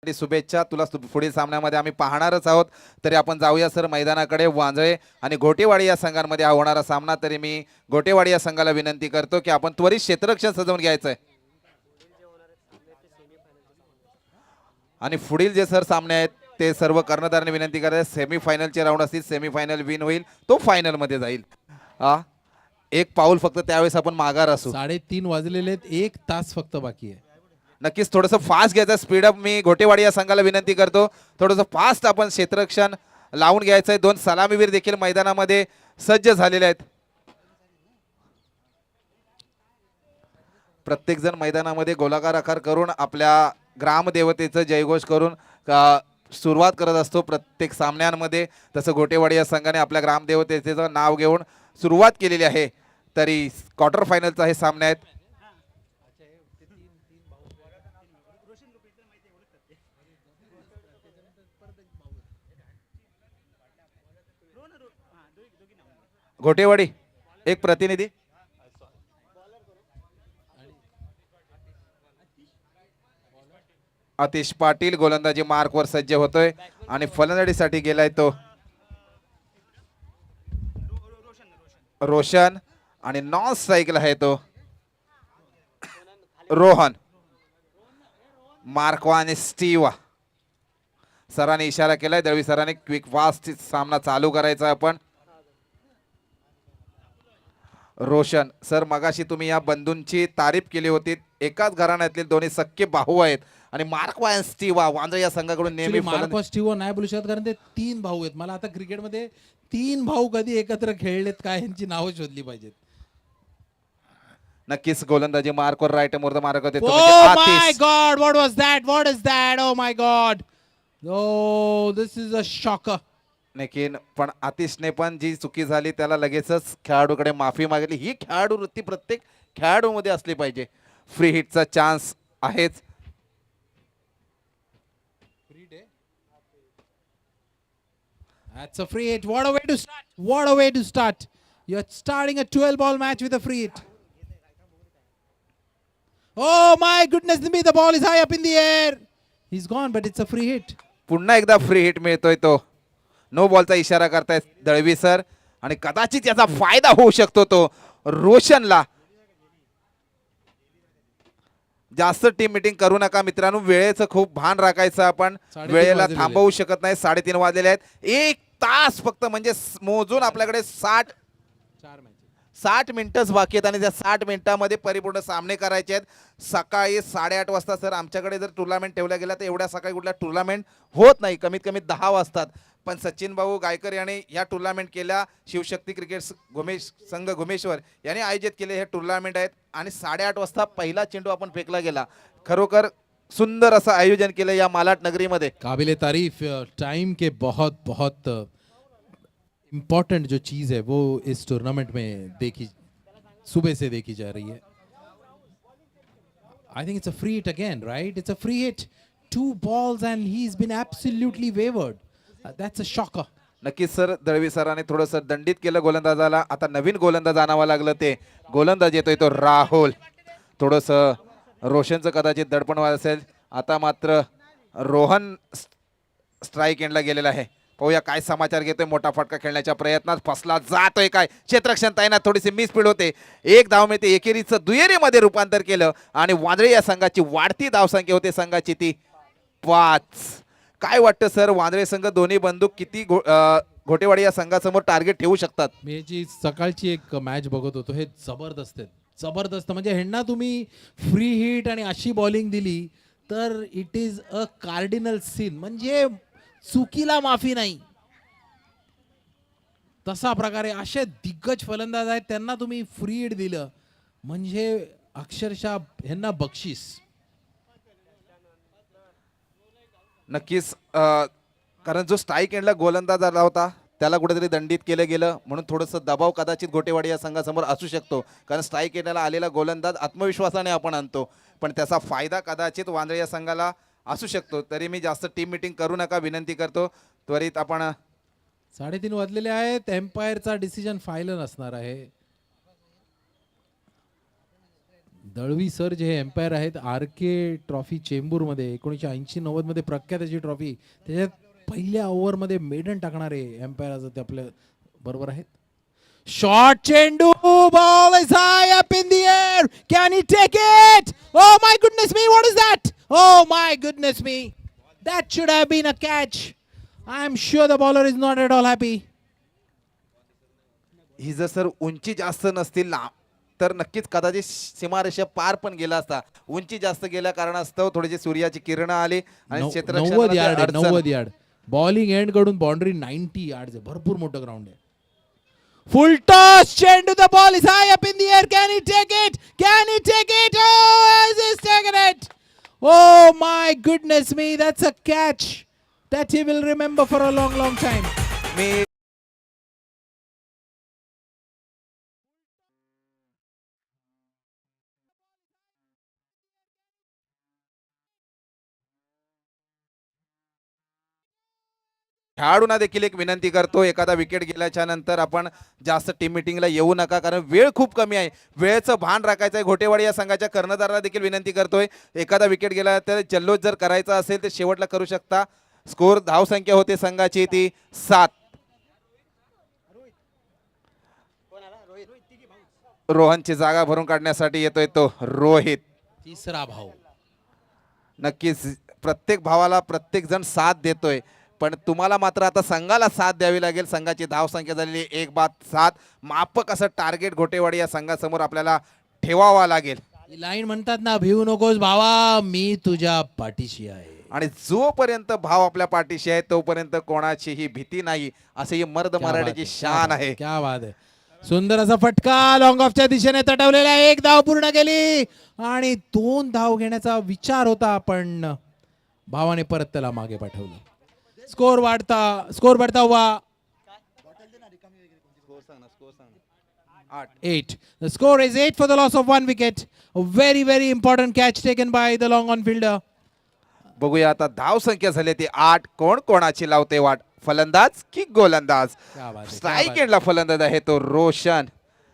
शुभेच्छा तुला पुढील सामन्यामध्ये आम्ही पाहणारच आहोत. तरी आपण जाऊया सर मैदानाकडे. वांजळे आणि घोटेवाडी या संघांमध्ये हा होणारा सामना. तरी मी घोटेवाडी या संघाला विनंती करतो की आपण त्वरित क्षेत्ररक्षण सजवून घ्यायचंय आणि पुढील जे सर सामने आहेत ते सर्व कर्णधारांनी विनंती करतात. सेमीफायनलचे राऊंड असतील, सेमीफायनल विन होईल तो फायनल मध्ये जाईल. एक पाऊल फक्त त्यावेळेस आपण माघार असू. 3:30 वाजलेले आहेत, 1 तास फक्त बाकी आहे. नक्कीच थोडंसं फास्ट घ्यायचं, स्पीडअप मी घोटेवाडी या संघाला विनंती करतो. थोडंसं फास्ट आपण क्षेत्ररक्षण लावून घ्यायचंय. 2 सलामीवीर देखील मैदानामध्ये सज्ज झालेले आहेत. प्रत्येक जण मैदानामध्ये गोलाकार आकार करून आपल्या ग्रामदेवतेचं जयघोष करून सुरुवात करत असतो प्रत्येक सामन्यांमध्ये. तसं घोटेवाडी या संघाने आपल्या ग्रामदेवतेचं नाव घेऊन सुरुवात केलेली आहे. तरी क्वार्टर फायनलचा हे सामने आहेत. घोटेवाडी एक प्रतिनिधी आतिश पाटील गोलंदाजी मार्कवर सज्ज होतोय आणि फलंदाजीसाठी गेलाय तो रोशन आणि नॉन स्ट्राईकला आहे तो रोहन. मार्कवा आणि स्टीवा सरांनी इशारा केलाय. दळवी सरांनी क्विक फास्ट सामना चालू करायचा आपण. रोशन सर मगाशी तुम्ही या बंधूंची तारीफ केली होती. एकाच घराण्यातले दोन्ही सख्खे भाऊ आहेत आणि मार्कवा आणि स्टीवा वांद्रे या संघाकडून नेहमी मार्कवा स्टीवा नाही बोलू शकत कारण ते 3 भाऊ आहेत. मला आता क्रिकेटमध्ये 3 भाऊ कधी एकत्र खेळलेत काय यांची नावं शोधली पाहिजेत. नक्कीच गोलंदाजी मार्कवर राईट मोर द मार्क होते. Oh my God, what was that? What is that? Oh my God. Oh, this is a shocker. लेकिन पण आतिशने पण जी चुकी झाली त्याला लगेचच खेळाडूकडे माफी मागितली. ही खेळाडू वृत्ती प्रत्येक खेळाडूमध्ये असली पाहिजे. फ्री हिटचा चान्स आहेच. That's a free hit. What a way to start. What a way to start. You're starting a 12-ball match with a free hit. Oh my goodness me, the ball is high up in the air. He's gone, but it's a free hit. पुन्हा एकदा free hit मिळतोय तो. No बॉलचा इशारा करतायत Dalvi sir आणि कदाचित याचा फायदा होऊ शकतो तो रोशनला. जास्त टीम मीटिंग करू नका मित्रांनो. वेळेचं खूप भान राखायचं आपण. वेळेला थांबवू शकत नाही. 3:30 वाजलेले आहेत. 1 तास फक्त म्हणजे मोजून आपल्याकडे 60 मिनिटच बाकी आहेत आणि त्या 60 मिनिटांमध्ये परिपूर्ण सामने करायचे आहेत. सकाळी 8:30 वाजता सर आमच्याकडे जर टुर्नामेंट ठेवल्या गेला तर एवढ्या सकाळी कुठल्या टुर्नामेंट होत नाही. कमीत कमी 10 वाजतात. पण सचिन भाऊ गायकर यांनी या टुर्नामेंट केल्या. शिवशक्ती क्रिकेट संघ घुमेश्वर यांनी आयोजित केले हे टुर्नामेंट आहेत आणि 8:30 वाजता पहिला चेंडू आपण फेकला गेला. खरोखर सुंदर असं आयोजन केलं या मालाट नगरीमध्ये. काबिले तारीफ. टाइम के बहुत बहुत इम्पोर्टेंट जो चीज है वो इस टूर्नामेंट में सुबह से देखी जा रही है. I think it's a free hit again, right? It's a free hit. 2 balls and he's been absolutely wavered. That's a shocker. नक्कीच सर दळवी सरांनी थोडंसं दंडित केलं गोलंदाजाला. आता नवीन गोलंदाज आणावं लागलं. ते गोलंदाज येतोय तो राहुल. थोडंसं रोशनचं कदाचित दडपण असेल. आता मात्र रोहन स्ट्राईक एंडला गेलेला आहे. पाहूया काय समाचार घेतोय. मोठा फटका खेळण्याच्या प्रयत्नात फसला जातोय काय. क्षेत्ररक्षण तैनात. थोडीशी मिसफील्ड होते. 1 धाव मिळते. एकेरीचं दुहेरीमध्ये रूपांतर केलं आणि वांद्रे या संघाची वाढती धावसंख्या होते संघाची ती 5. काय वाटतं सर वांद्रे संघ दोन्ही बंदूक किती घोटेवाडी या संघासमोर टार्गेट ठेवू शकतात? मी जी सकाळची एक मॅच बघत होतो हे जबरदस्त आहे. जबरदस्त म्हणजे ह्यांना तुम्ही फ्री हिट आणि अशी बॉलिंग दिली तर it is a cardinal sin. म्हणजे चुकीला माफी नाही. तसा प्रकारे असे दिग्गज फलंदाज आहेत त्यांना तुम्ही फ्री हिट दिलं म्हणजे अक्षरशः ह्यांना बक्षीस. नक्कीच कारण जो स्ट्राईक एंडला गोलंदाज आला होता त्याला कुठेतरी दंडित केलं गेलं म्हणून थोडंसं दबाव कदाचित घोटेवाडी या संघासमोर असू शकतो. कारण स्ट्राईक एंडला आलेला गोलंदाज आत्मविश्वासाने आपण आणतो पण त्याचा फायदा कदाचित वांद्रे या संघाला असू शकतो. तरी मी जास्त टीम मीटिंग करू नका विनंती करतो. त्वरित आपण 3:30 वाजलेले आहेत. एम्पायरचा डिसिजन फायनल असणार आहे. दळवी सर जे एम्पायर आहेत आर के ट्रॉफी चेंबूरमध्ये 1980-90 मध्ये प्रख्यात अशी ट्रॉफी, त्याच्यात पहिल्या ओव्हरमध्ये मेडन टाकणारे एम्पायर ते आपल्या बरोबर आहेत. शॉर्ट चेंडू, ball is high up in the air, can he take it? Oh my goodness me, what is that? Oh my goodness me, that should have been a catch. I am sure the bowler is not at all happy. ही जर sir उंची जास्त नसतील ना तर नक्कीच कदाचित सीमारेषा पार पण गेला असता. उंची जास्त गेल्या कारणास्तव थोडीशी सूर्याची किरण आली आणि 90 क्षेत्ररक्षणाला ते यार्ड आहे, अडचण. 90 यार्ड. बॉलिंग एंड कडून बाउंड्री 90 यार्ड आहे, भरपूर मोठं ग्राउंड आहे. फुल टॉस चेंडू, the ball is high up in the air, can he take it? Can he take it? Oh, has he taken it? Oh my goodness me, that's a catch that he will remember for a long long time. मी खेळाडूंना देखील एक विनंती करतो, एखादा wicket गेल्याच्या नंतर आपण जास्त टीम मिटिंगला येऊ नका, कारण वेळ खूप कमी आहे. वेळेचं भान राखायचं आहे. घोटेवाडी या संघाच्या कर्णधाराला देखील विनंती करतोय, एखादा विकेट गेला तर जल्लोष जर करायचा असेल तर शेवटला करू शकता. स्कोर धावसंख्या होते संघाची ती 7. रोहनची जागा भरून काढण्यासाठी येतोय तो रोहित. तिसरा भाव. नक्कीच प्रत्येक भावाला प्रत्येक जण साथ देतोय, पण तुम्हाला मात्र आता संघाला साथ द्यावी लागेल. संघाची धावसंख्या झालेली 1-7. मापक असं टार्गेट घोटेवाडी या संघासमोर आपल्याला ठेवावा लागेल. लाईन म्हणतात ना, भिवू नकोस भावा, मी तुझ्या पाठीशी आहे. आणि जोपर्यंत भाव आपल्या पाठीशी आहे तोपर्यंत कोणाचीही भीती नाही, असे ही मर्द मराठीची शान आहे. क्या बात आहे. सुंदर असा फटका लॉंग ऑफच्या दिशेने तटवलेला, एक धाव पूर्ण केली आणि 2 धाव घेण्याचा विचार होता, पण भावाने परत त्याला मागे पाठवलं. स्कोर बढ़ता हुआ 8. The score is 8 for the loss of 1 wicket. A very very important catch taken by the long on fielder. बघूया आता धाव संख्या झाली ती 8. कोण कोणाची लावते वाट, फलंदाज की गोलंदाज? क्या बात है, स्ट्राइक क्या एंडला फलंदाज आहे तो रोशन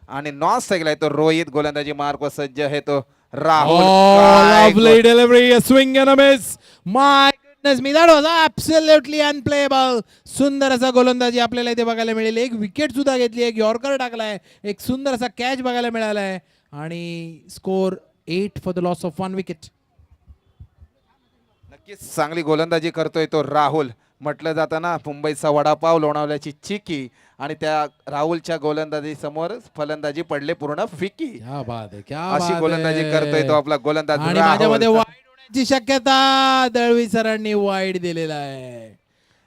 आणि नॉन स्ट्राइकला आहे तो रोहित. गोलंदाजी मार्क व सज्ज आहे तो राहुल. Oh, काय lovely delivery, a swing and a miss. My goodness me, that was absolutely unplayable. सुंदर असा गोलंदाजी आपल्याला इथे बघायला मिळेल. एक विकेट सुद्धा घेतली, एक यॉर्कर टाकलाय, एक सुंदर असा कॅच बघायला मिळालाय आणि score 8 for the loss of 1 wicket. नक्कीच चांगली गोलंदाजी करतोय तो राहुल. म्हटलं जातं ना, मुंबईचा वडापाव लोणावल्याची चिकी, आणि त्या राहुलच्या गोलंदाजी समोर फलंदाजी पडले पूर्ण फिकी. क्या बात है, क्या अशी बात गोलंदाजी है. करतोय तो आपला गोलंदाज आणि राहुल. माझ्यामध्ये वाईड होण्याची शक्यता, दळवी सरांनी वाईड दिलेला आहे.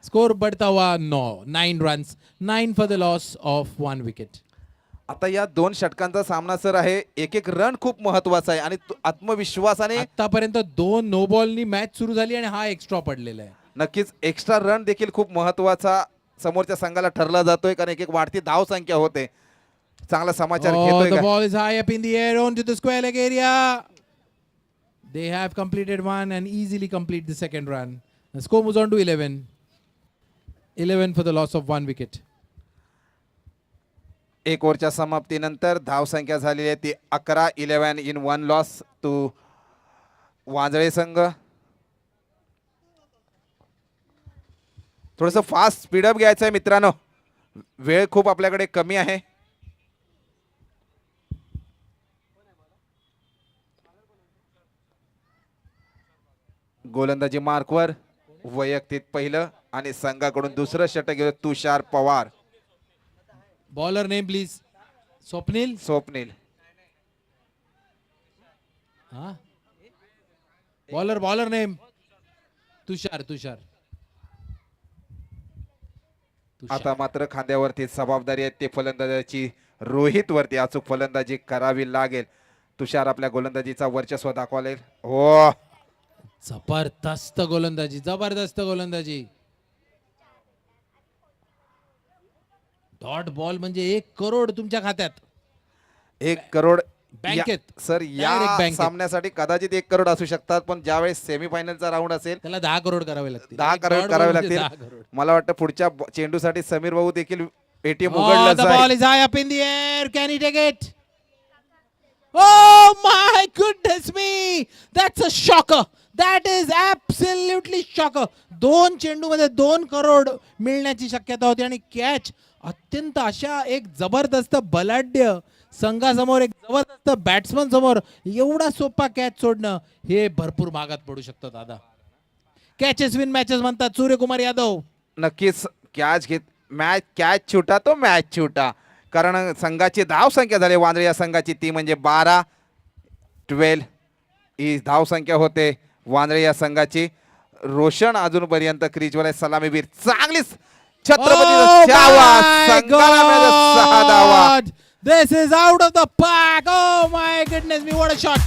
स्कोर बढ़ता हुआ 9 runs, 9 for the loss of 1 wicket. आता या 2 षटकांचा सामना सर आहे. एक एक रन खूप महत्वाचा आहे आणि आत्मविश्वासाने आतापर्यंत 2 नो बॉलनी मॅच सुरू झाली आणि हा एक्स्ट्रा पडलेला आहे. नक्कीच एक्स्ट्रा रन देखील खूप महत्वाचा समोरच्या संघाला ठरला जातोय, कारण एक एक वाढती धाव संख्या होते. चांगला समाचार घेतोय The का? ball is high up in the air onto the square leg area. They have completed 1 and easily complete the second run. The score moves on to 11. 11 for the loss of 1 wicket. एक ओव्हरच्या समाप्तीनंतर धाव संख्या झालेली आहे ती 11 in 1 loss to वांजळे संघ. थोडस fast speedup घ्यायचं आहे मित्रांनो, वेळ खूप आपल्याकडे कमी आहे. गोलंदाजी मार्कवर वैयक्तिक पहिलं आणि संघाकडून दुसरं षटक घेतो तुषार Pawar. Bowler name please. Swapnil. Swapnil. Huh? Bowler name. Tushar. आता मात्र खांद्यावरती जबाबदारी आहे ते फलंदाजाची रोहित वरती अचूक फलंदाजी करावी लागेल. तुषार आपल्या गोलंदाजीचा वर्चस्व दाखवाले. हो, जबरदस्त गोलंदाजी. डॉट बॉल म्हणजे 1 करोड तुमच्या खात्यात. 1 करोड बँकेत. सर Direct या बँकेत. सामन्यासाठी कदाचित 1 करोड असू शकतात, पण ज्यावेळेस सेमीफायनलचा राऊंड असेल त्याला 10 करोड करावे लागतील. 10 करोड डॉट करावे बॉल म्हणजे 10 लागतील. करोड. मला वाटतं पुढच्या चेंडूसाठी समीर भाऊ देखील एटीएम Oh, उघडलं the ball जाईल. is high up in the air. Can he take it? Oh my goodness me! That's a shocker. That is absolutely shocker. 2 चेंडू मध्ये 2 करोड मिळण्याची शक्यता होती आणि कॅच अत्यंत अशा एक जबरदस्त बलाढ्य संघासमोर, एक जबरदस्त बॅट्समन समोर एवढा सोपा कॅच सोडणं हे भरपूर मागात पडू शकतं दादा. कॅचेस विन मॅचेस म्हणतात सूर्यकुमार यादव. नक्कीच कॅच घेत मॅच कॅच छुटा तो मॅच छुटा. कारण संघाची धाव संख्या झाली वांद्रे या संघाची ती म्हणजे 12 ही धाव संख्या होते वांद्रे या संघाची. रोशन अजूनपर्यंत क्रीजवर आहे. सलामीवीर चांगलीच Oh छत्रपती धावा my संघाला मिळाल्या 6 धावा. God! This is out of the park. Oh my goodness me! What a shot!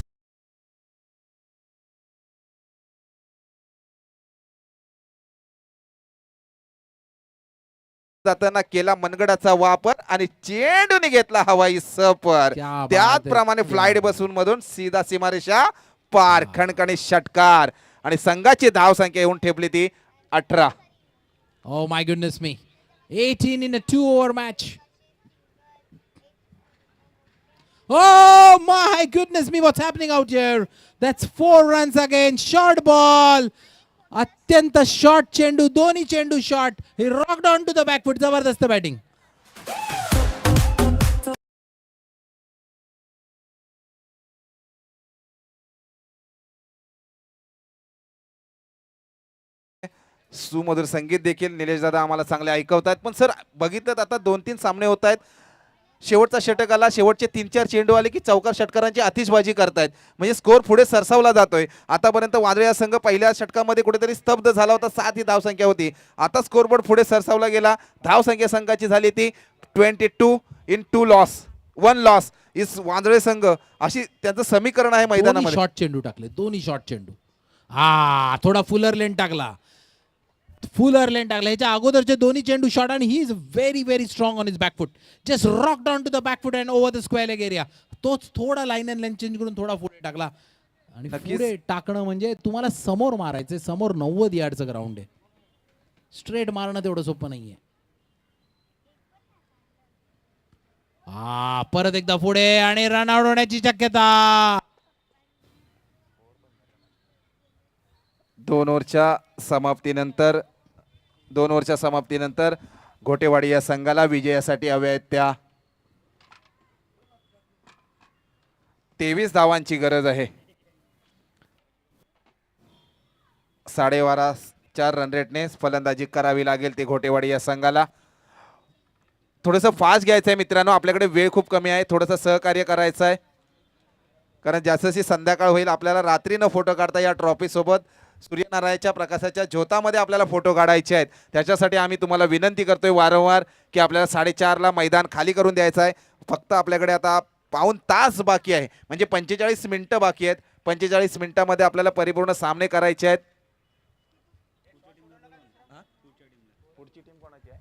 जाताना केला मनगडाचा वापर आणि चेंडूने घेतला हवाई सफर. क्या बात त्याचप्रमाणे है, फ्लाईट क्या बसून मधून सीधा सीमारेषा पार. खणखणी षटकार आणि संघाची धाव संख्या येऊन ठेपली ती 18. Oh my goodness me! 18 in a 2-over match. Oh my goodness me! What's happening out here? That's 4 runs again. Short ball. अत्यंत शॉर्ट चेंडू, दोन्ही चेंडू short. He rocked on to the back foot. जबरदस्त बॅटिंग. सुमधुर संगीत देखील निलेश दादा आम्हाला चांगले ऐकवतात. पण सर बघितलं आता 2-3 सामने होत आहेत. शेवटचा षटक आला, शेवटचे 3-4 चेंडू आले की चौकार षटकारांची आतिषबाजी करतायत. म्हणजे स्कोर पुढे सरसावला जातोय. आतापर्यंत वांद्रे या संघ पहिल्या षटकामध्ये कुठेतरी स्तब्ध झाला होता. 7 ही धावसंख्या होती. आता स्कोरबोर्ड पुढे सरसावला गेला. धावसंख्या संघाची झाली ती 22 in 2 लॉस 1 लॉस इस वांद्रे संघ. अशी त्यांचं समीकरण आहे मैदानामध्ये. शॉर्ट चेंडू टाकले, दोन्ही शॉर्ट चेंडू. हा थोडा फुलर लेन टाकला. ह्याच्या अगोदरचे दोन्ही चेंडू शॉट आणि he is very very strong on his back foot. Just rock down to the back foot and over the square leg area. तोच थोडा लाईन अँड लेन चेंज करून थोडा पुढे टाकला. आणि नक्कीच. पुढे टाकणं म्हणजे तुम्हाला समोर मारायचंय. समोर 90 यार्डचं ग्राउंड आहे. स्ट्रेट मारणं तेवढं सोपं नाहीये. परत एकदा पुढे आणि रन आउट होण्याची शक्यता. 2 ओव्हरच्या समाप्तीनंतर घोटेवाडी या संघाला विजयासाठी हव्या आहेत त्या 23 धावांची गरज आहे. 12.5 रन रेटने फलंदाजी करावी लागेल ते घोटेवाडी या संघाला. थोडंसं फास्ट घ्यायचं आहे मित्रांनो. आपल्याकडे वेळ खूप कमी आहे. थोडंसं सहकार्य करायचं आहे. कारण जसं संध्याकाळ होईल आपल्याला रात्री न फोटो काढता या ट्रॉफी सोबत सूर्यनारायणाच्या प्रकाशाच्या ज्योतामध्ये आपल्याला फोटो काढायचे आहेत. त्याच्यासाठी आम्ही तुम्हाला विनंती करतोय वारंवार की आपल्याला 4:30ला मैदान खाली करून द्यायचं आहे. फक्त आपल्याकडे आता पाऊण तास बाकी आहे. म्हणजे 45 मिनिटं बाकी आहेत. 45 मिनिटामध्ये आपल्याला परिपूर्ण सामने करायचे आहेत. पुढची टीम कोणाची आहे?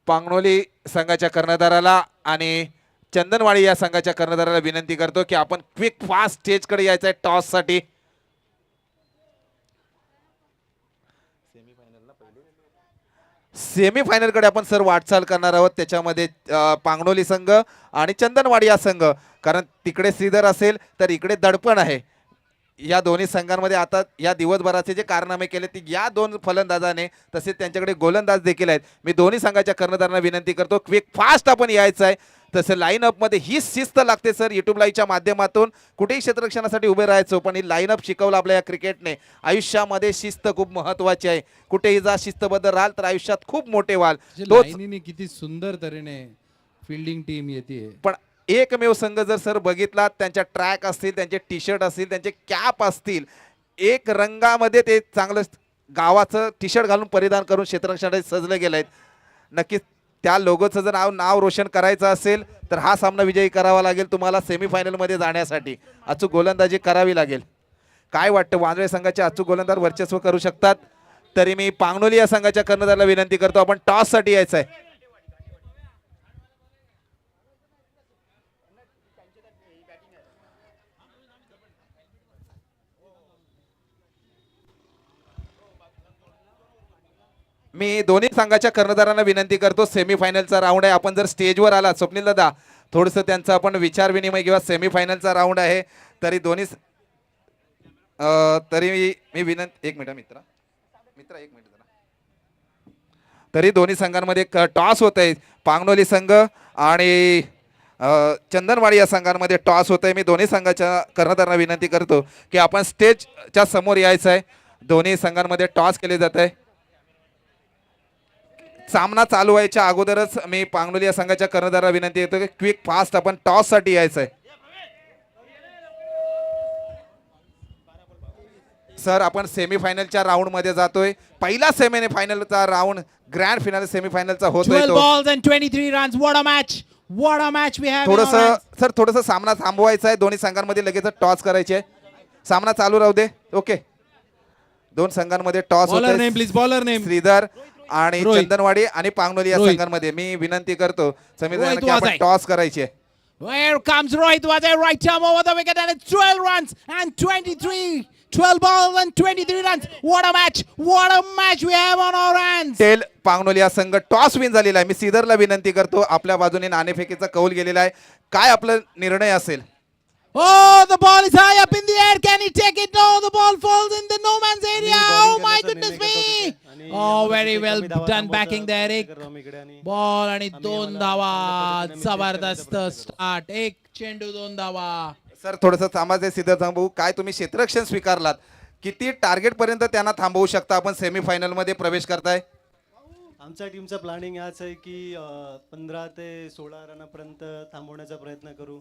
पांगणोली संघाच्या कर्णधाराला आणि चंदनवाडी या संघाच्या कर्णधाराला विनंती करतो की आपण क्विक फास्ट स्टेज कडे यायचं आहे टॉस साठी. सेमीफायनल कडे आपण सर वाटचाल करणार आहोत. त्याच्यामध्ये पांगणोली संघ आणि चंदनवाडी या संघ. कारण तिकडे श्रीधर असेल तर इकडे दडपण आहे. या दोन्ही संघांमध्ये आता या दिवसभराचे जे कारनामे केले ते या 2 फलंदाजाने तसेच त्यांच्याकडे गोलंदाज देखील आहेत. मी दोन्ही संघाच्या कर्णधारांना विनंती करतो क्विक फास्ट आपण यायचं आहे. तसं लाईनअप मध्ये ही शिस्त लागते सर. युट्यूब लाईव्हच्या माध्यमातून कुठेही क्षेत्ररक्षणासाठी उभे राहायचो पण ही लाईनअप शिकवलं आपल्या या क्रिकेटने. आयुष्यामध्ये शिस्त खूप महत्वाची आहे. कुठेही जा शिस्तबद्ध राहाल तर आयुष्यात खूप मोठे व्हाल. तोच लाईनीने किती सुंदर तऱ्हेने फिल्डिंग टीम येते. पण एकमेव संघ जर सर बघितला त्यांच्या ट्रॅक असतील, त्यांचे टी शर्ट असतील, त्यांचे कॅप असतील, एक रंगामध्ये ते चांगलं गावाचं टी शर्ट घालून परिधान करून क्षेत्ररक्षणासाठी सजले गेले आहेत. नक्कीच त्या लोगोचं जर नाव रोशन करायचं असेल तर हा सामना विजयी करावा लागेल तुम्हाला. सेमीफायनलमध्ये जाण्यासाठी अचूक गोलंदाजी करावी लागेल. काय वाटतं वांद्रे संघाचे अचूक गोलंदाज वर्चस्व करू शकतात? तरी मी पांगणोली या संघाच्या कर्णधाराला विनंती करतो आपण टॉस साठी यायचं आहे. मी दोन्ही संघाच्या कर्णधारांना विनंती करतो, सेमीफायनलचा राऊंड आहे. आपण जर स्टेजवर आलात स्वप्नील दादा, थोडंसं त्यांचा आपण विचार विनिमय किंवा सेमीफायनलचा राऊंड आहे, तरी दोन्ही तरी मी विनंती, एक मिनिट मित्रा एक मिनिट जरा. तरी दोन्ही संघांमध्ये टॉस होत आहे. पांगनोली संघ आणि चंदनवाडी या संघांमध्ये टॉस होत आहे. मी दोन्ही संघाच्या कर्णधारांना विनंती करतो की आपण स्टेजच्या समोर यायचं आहे. दोन्ही संघांमध्ये टॉस केले जात आहे. सामना चालू व्हायच्या अगोदरच मी पांगनोली या संघाच्या कर्णधारांना विनंती करतो की क्विक फास्ट आपण टॉस साठी यायचं आहे. सर आपण सेमीफायनलच्या राऊंड मध्ये जातोय. पहिला सेमीफायनलचा राऊंड ग्रँड फिनाल सेमीफायनलचा होतोय. 12 balls and 23 runs. What a match! What a match we have. थोडंसं सामना थांबवायचा आहे. दोन्ही संघांमध्ये लगेच टॉस करायचे. सामना चालू राहू दे. ओके, दोन संघांमध्ये toss bowler name please, bowler name. Shridhar आणि रोहित. चंदनवाडी आणि पांगनोली या रोहित. संघांमध्ये मी विनंती करतो समीर रोहित की आपण वाजाय. टॉस करायचे. Here comes Rohit Wazir, right arm over the wicket, and it's 12 runs and 23. 12 balls and 23 runs. What a match! What a match we have on our hands. Tell पांगनोली हा संघ टॉस विन झालेला आहे. मी श्रीधरला विनंती करतो, आपल्या बाजूने नाणेफेकीचा कौल गेलेला आहे. काय आपला निर्णय असेल? Oh, the ball is high up in the air. Can he take it? No, the ball falls in the no man's area. Oh my goodness me! Oh, very well done backing there. एक ball आणि 2 धावा. जबरदस्त start. एक चेंडू 2 धावा. Sir थोडंसं थांबायचं सिद्धार्थ भाऊ, काय तुम्ही क्षेत्ररक्षण स्वीकारलात, किती टार्गेट पर्यंत त्यांना थांबवू शकता आपण सेमीफायनल मध्ये प्रवेश करताय? आमच्या टीमचं प्लॅनिंग याच आहे की 15 ते 16 रनापर्यंत थांबवण्याचा प्रयत्न करू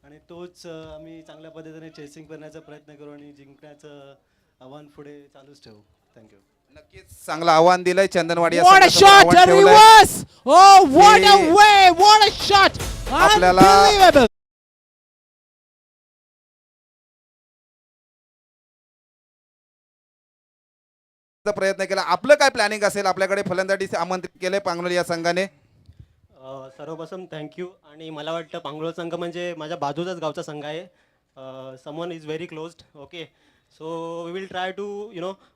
आणि तोच आम्ही चांगल्या पद्धतीने चेसिंग करण्याचा प्रयत्न करू आणि जिंकण्याचं आव्हान पुढे चालूच ठेवू. थँक्यू. नक्कीच चांगलं आव्हान दिलंय चंदनवाडी या What a संघासमोर shot! आव्हान A ठेवलंय. reverse! Oh, what a की way! What a shot! आपल्याला- Unbelievable! प्रयत्न केला. आपलं काय प्लॅनिंग असेल? आपल्याकडे फलंदाजी आमंत्रित केलंय पांगनोली या संघाने. सर्वप्रथम थँक्यू. आणि मला वाटतं पांगलोळ संघ म्हणजे माझ्या बाजूचाच गावचा संघ आहे. Someone is very closed. Okay, so we will try to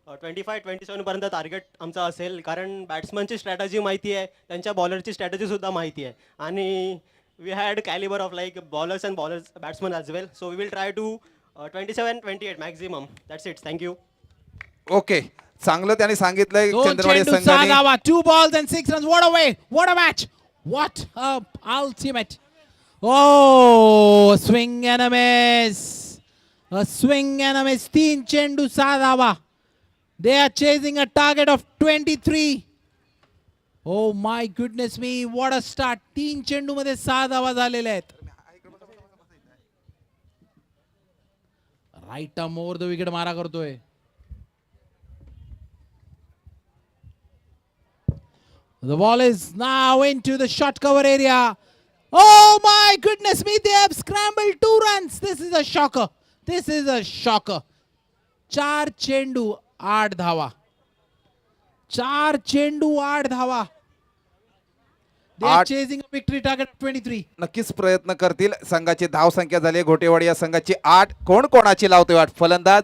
25-27 पर्यंत टार्गेट आमचा असेल, कारण बॅट्समनची स्ट्रॅटजी माहिती आहे, त्यांच्या बॉलरची स्ट्रॅटजीसुद्धा माहिती आहे आणि we had calibre of like bowlers and batsman as well. So we will try to 27-28 maximum. That's it. Thank you. Okay, चांगलं त्यांनी सांगितलंय दोन चंदनवाडी चेंडू 6 संघाने. धावा. 2 balls and 6 runs. What a way! What a match! What a ultimate! Oh, swing and a miss. A swing and a miss. 3 चेंडू 6 धावा. They are chasing a target of 23. Oh my goodness me! What a start! 3 चेंडू मध्ये 6 धावा झालेल्या आहेत. Right term over the wicket मारा करतोय. The ball is now into the short cover area. Oh my goodness me, they have scrambled 2 runs. This is a shocker. This is a shocker. 4 चेंडू 8 धावा. 4 चेंडू 8 धावा. They are 8 chasing a victory target of 23. नक्कीच प्रयत्न करतील. संघाची धाव संख्या झाली घोटेवाडी या संघाची 8. कोण कोणाची लावतोय वाट? फलंदाज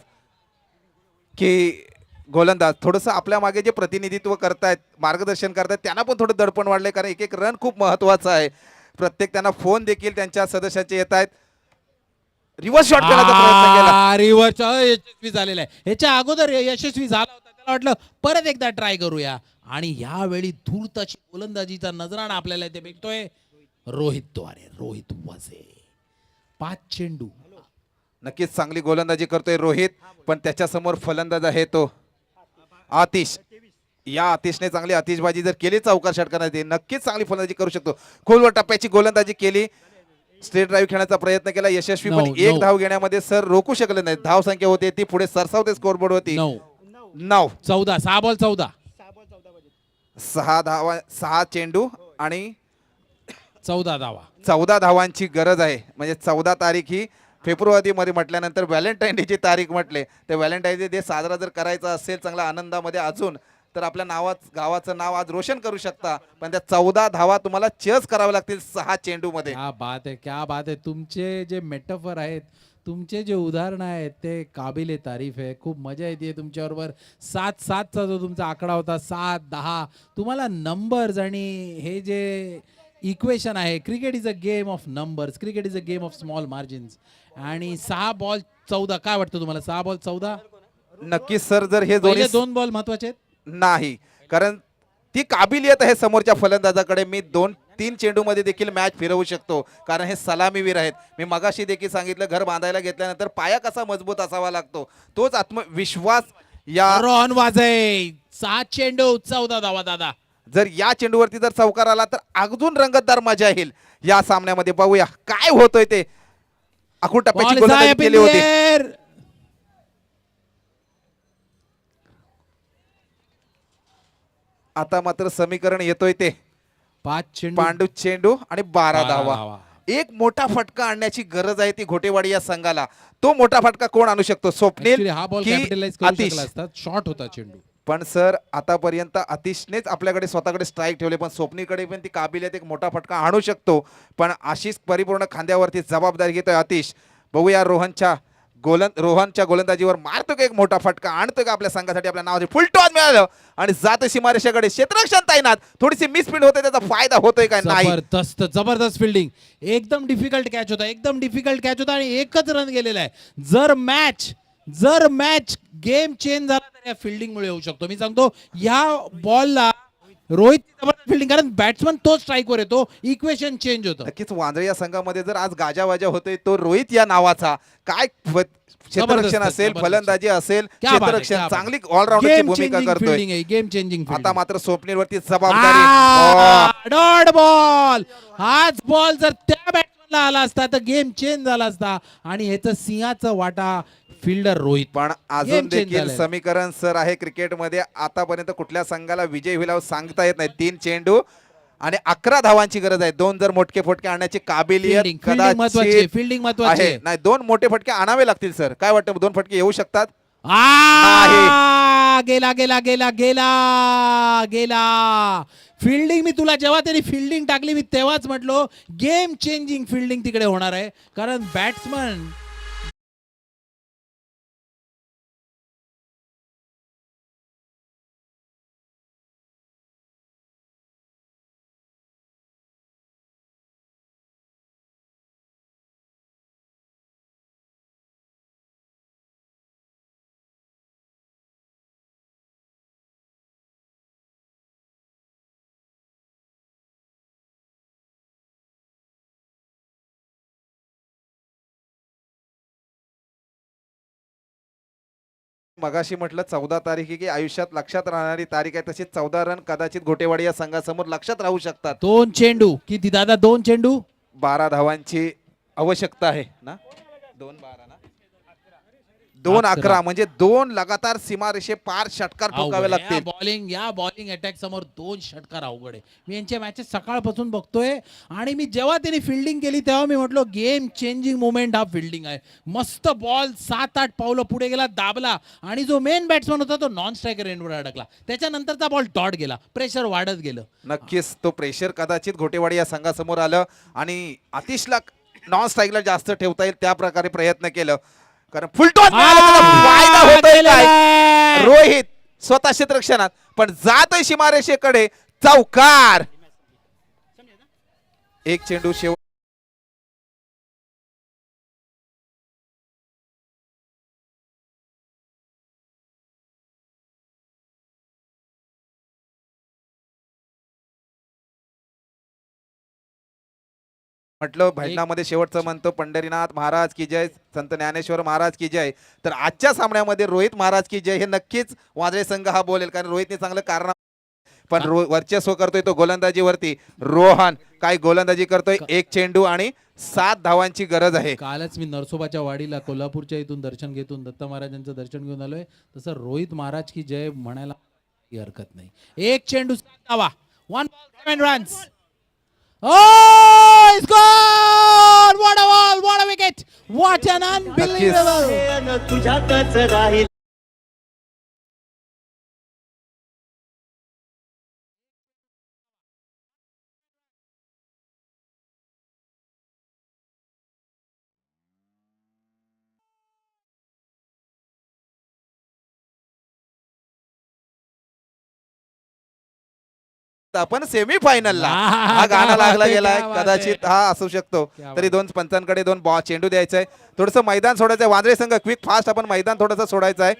की गोलंदाज? थोडंसं आपल्या मागे जे प्रतिनिधित्व करतायत, मार्गदर्शन करतायत, त्यांना पण थोडं दडपण वाढलंय, कारण एक एक रन खूप महत्वाचा आहे. प्रत्येक त्यांना फोन देखील त्यांच्या सदस्यांचे येत आहेत. रिव्हर्स शॉट करण्याचा प्रयत्न केला. रिव्हर्स यशस्वी झालेला आहे. ह्याच्या अगोदर यशस्वी झाला होता. त्याला वाटलं परत एकदा ट्राय करूया आणि यावेळी धूर्ताची गोलंदाजीचा नजराणा आपल्याला इथे भेटतोय. रोहितद्वारे रोहित वझे 5 चेंडू. नक्कीच चांगली गोलंदाजी करतोय रोहित, पण त्याच्या समोर फलंदाज आहे तो आतिश. या आतिशने चांगली आतिशबाजी जर केली, चौकार षटकारात नक्कीच चांगली फलंदाजी करू शकतो. खोलवर टप्प्याची गोलंदाजी केली, स्ट्रेट ड्राईव्ह खेळण्याचा प्रयत्न केला, यशस्वी, पण एक धाव घेण्यामध्ये सर रोखू शकले नाही. धाव संख्या होती ती पुढे सरसावते स्कोरबोर्ड होती. 9 14 6 बॉल 14 6 धावा, 6 चेंडू आणि 14 धावा. 14 धावांची गरज आहे. म्हणजे 14 तारीख ही फेब्रुवारी मध्ये म्हटल्यानंतर व्हॅलेंटाईन डेची तारीख म्हटले, ते व्हॅलेंटाईन डे साजरा जर करायचा असेल चांगला आनंदामध्ये अजून, तर आपल्या गावाचं नाव आज रोशन करू शकता, पण त्या 14 धावा तुम्हाला चेस कराव्या लागतील 6 चेंडू मध्ये. क्या बात आहे, क्या बात आहे. तुमचे जे मेटाफर आहेत, तुमचे जे उदाहरण आहेत ते काबिले तारीफ आहे. खूप मजा येते तुमच्याबरोबर. 7-7चा जो तुमचा आकडा होता, 7-10, तुम्हाला नंबर्स आणि हे जे इक्वेशन आहे, cricket is a game of numbers, cricket is a game of small margins. आणि 6 बॉल 14, काय वाटतं तुम्हाला? 6 बॉल 14 नक्कीच सर, जर हे पहिले जोडी 2 बॉल महत्वाचे आहेत. नाही, कारण ती काबिलियत आहे समोरच्या फलंदाजाकडे. मी 2-3 चेंडू मध्ये देखील मॅच फिरवू शकतो, कारण हे सलामीवीर आहेत. मी मगाशी देखील सांगितलं, घर बांधायला घेतल्यानंतर पाया कसा मजबूत असावा लागतो, तोच आत्मविश्वास या रोहन वाजे 7 चेंडू 14 धावा दादा. जर या चेंडूवरती जर चौकार आला तर अजून रंगतदार मजा येईल या सामन्यामध्ये. पाहूया काय होतोय ते. अखूड टप्प्याची Ball is गोलंदाजी high up in केली the होती. air. आता मात्र समीकरण येतोय ते 5 चेंडू पांडू चेंडू आणि 12 12 धावा. धावा. एक मोठा फटका आणण्याची गरज आहे ती घोटेवाडी या संघाला. तो मोठा फटका कोण आणू शकतो? स्वप्नील Actually हा बॉल की कॅपिटलाइज करू आतिश? शकला असता. शॉर्ट होता चेंडू. पण सर आतापर्यंत आतिशनेच आपल्याकडे स्वतःकडे स्ट्राईक ठेवले, पण स्वप्नीकडे पण ती काबिलियत एक मोठा फटका आणू शकतो. पण अशीच परिपूर्ण खांद्यावरती जबाबदारी घेतोय आतिश. बघूया रोहनच्या गोलंदाजीवर मारतो का एक मोठा फटका, आणतो का आपल्या संघासाठी आपल्या नावाचे फुल टॉस मिळालं आणि जाते सीमारेषेकडे. क्षेत्ररक्षण तैनात, थोडीशी मिसफिल्ड होते, त्याचा फायदा होतोय का नाही? जबरदस्त जबरदस्त फिल्डिंग. एकदम डिफिकल्ट कॅच होता, एकदम डिफिकल्ट कॅच होता आणि एकच रन गेलेला आहे. जर मॅच गेम चेंज झाला तर या फिल्डिंग मुळे होऊ शकतो. मी सांगतो या बॉलला रोहित जबरदस्त फिल्डिंग, कारण बॅट्समन तो स्ट्राईक वर येतो, इक्वेशन चेंज होतं. नक्कीच वांद्रे या संघामध्ये जर आज गाजावाजा होतोय तो रोहित या नावाचा. काय क्षेत्ररक्षण असेल, जबरदस्त. फलंदाजी असेल, क्या बात आहे, क्षेत्ररक्षण क्या बात आहे. चांगली ऑलराऊंडरची गेम भूमिका चेंजिंग करतोय. फिल्डिंग आहे, गेम चेंजिंग आता मात्र स्वप्नीलवरती जबाबदारी. Dot ball. हाच बॉल जर त्या बॅट्समॅनला आला असता तर गेम चेंज झाला असता आणि ह्याचं सिंहाचं वाटा फिल्डर रोहित. पण अजून Game change देखील झालंय. समीकरण सर आहे क्रिकेटमध्ये. आतापर्यंत कुठल्या संघाला विजय होईल सांगता येत नाही. 3 चेंडू आणि 11 धावांची गरज आहे. 2 जर मोठे फटके आणण्याची काबिलियत फिल्डिंग महत्वाची आहे, कदाचित फिल्डिंग महत्वाची आहे. आहे. नाही, 2 मोठे फटके आणावे लागतील सर. काय वाटतं, 2 फटके येऊ शकतात? गेला गेला गेला गेला गेला. फिल्डिंग मी तुला जेव्हा त्यांनी फिल्डिंग टाकली मी तेव्हाच म्हटलो गेम चेंजिंग फिल्डिंग तिकडे होणार आहे, कारण बॅट्समन मगाशी म्हटलं 14 तारीख आहे की आयुष्यात लक्षात राहणारी तारीख आहे, तशी 14 रन कदाचित घोटेवाडी या संघासमोर लक्षात राहू शकतात. 2 चेंडू किती दादा? 2 चेंडू 12 धावांची आवश्यकता आहे ना. 2-12 ना, 2-11 म्हणजे 2 लगातार सीमारेषे पार षटकार ठोकावे लागतील. या बॉलिंग अटॅक समोर 2 षटकार अवघड आहे. मी यांच्या मॅचेस सकाळपासून बघतोय आणि मी जेव्हा त्यांनी फिल्डिंग केली तेव्हा मी म्हटलो गेम चेंजिंग मोमेंट हा फिल्डिंग आहे. मस्त बॉल 7-8 पावलं पुढे गेला, दाबला आणि जो मेन बॅट्समन होता तो नॉन स्ट्रायकर एंडवर अडकला. त्याच्यानंतरचा बॉल डॉट गेला, प्रेशर वाढत गेलं. नक्कीच तो प्रेशर कदाचित घोटेवाडी या संघासमोर आलं आणि आतिशला नॉन स्ट्राईकला जास्त ठेवता येईल त्या प्रकारे प्रयत्न केलं, कारण फुल टॉस फायदा होतोय काय? रोहित स्वतः क्षेत्ररक्षणात पण जातोय सीमारेषेकडे, चौकार. एक चेंडू शेवट. म्हटलं भजनामध्ये शेवटचं म्हणतो पंढरीनाथ महाराज की जय, संत ज्ञानेश्वर महाराज की जय. तर आजच्या सामन्यामध्ये रोहित महाराज की जय हे नक्कीच वादळे संघ हा बोलेल, कारण रोहितने चांगलं कारण पण वर्चस्व करतोय तो गोलंदाजीवरती. रोहन काय गोलंदाजी करतोय, 1 चेंडू आणि 7 धावांची गरज आहे. कालच मी नरसोबाच्या वाडीला कोल्हापूरच्या इथून दर्शन घेतून दत्त महाराजांचं दर्शन घेऊन आलोय, तसं रोहित महाराज की जय म्हणायला काही हरकत नाही. 1 चेंडू 7 धावा, 1 ball 7 runs. Oh, it's gone! What a ball! What a wicket! What an unbelievable! तुझ्यातच राहील. आपण सेमीफायनलला वाह, हा गाणं क्या बात लागला है, गेलाय क्या बात कदाचित हा असू शकतो क्या तरी दोन पंचांकडे दोन बॉल चेंडू द्यायचा आहे थोडंसं मैदान सोडायचं आहे वांद्रे संघ क्विक फास्ट आपण मैदान थोडंसं सोडायचं आहे